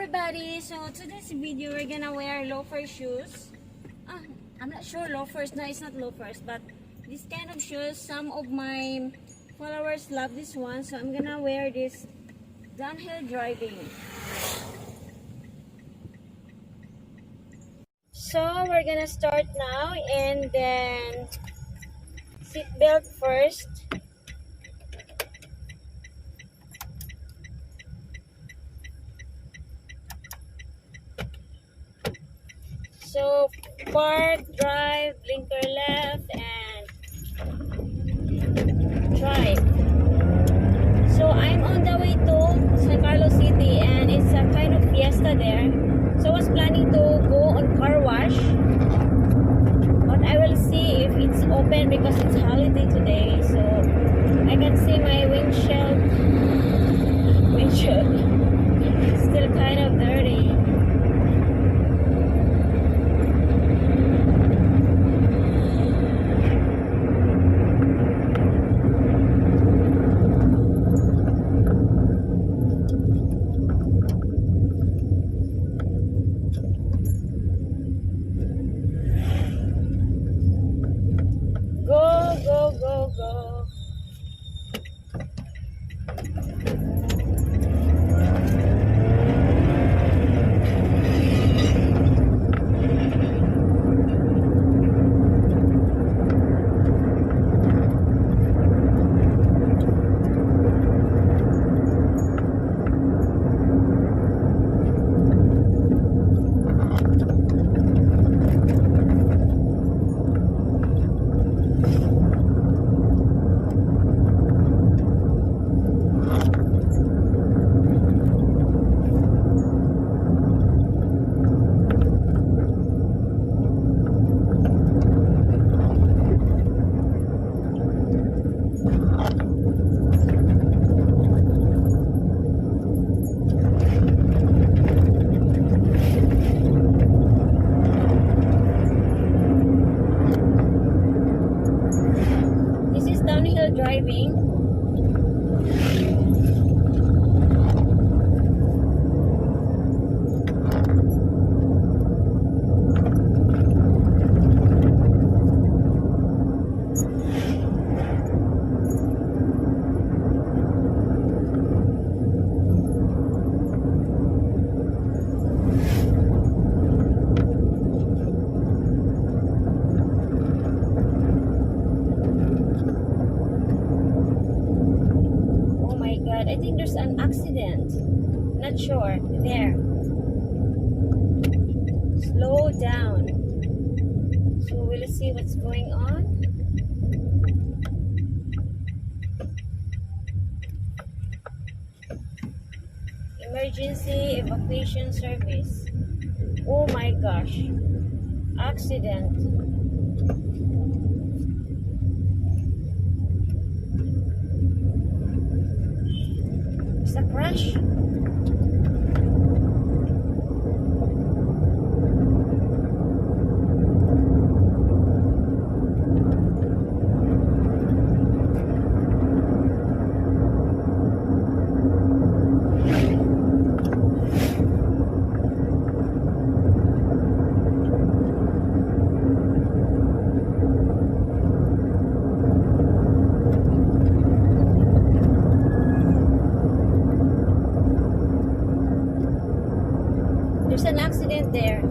everybody, so today's video we're gonna wear loafer shoes. I'm not sure loafers, no it's not loafers, but this kind of shoes, some of my followers love this one, so I'm gonna wear this downhill driving. So we're gonna start now, and then seat belt first. So park, drive, blinker left, and drive. So I'm on the way to San Carlos City, and it's a kind of fiesta there. So I was planning to go on car wash, but I will see if it's open because it's holiday today. So I can see my windshield still kind of dirty. Go. Downhill driving. I think there's an accident. Not sure. There. Slow down. So we'll see what's going on. Emergency evacuation service. Oh my gosh. Accident. It's a crash. There's an accident there.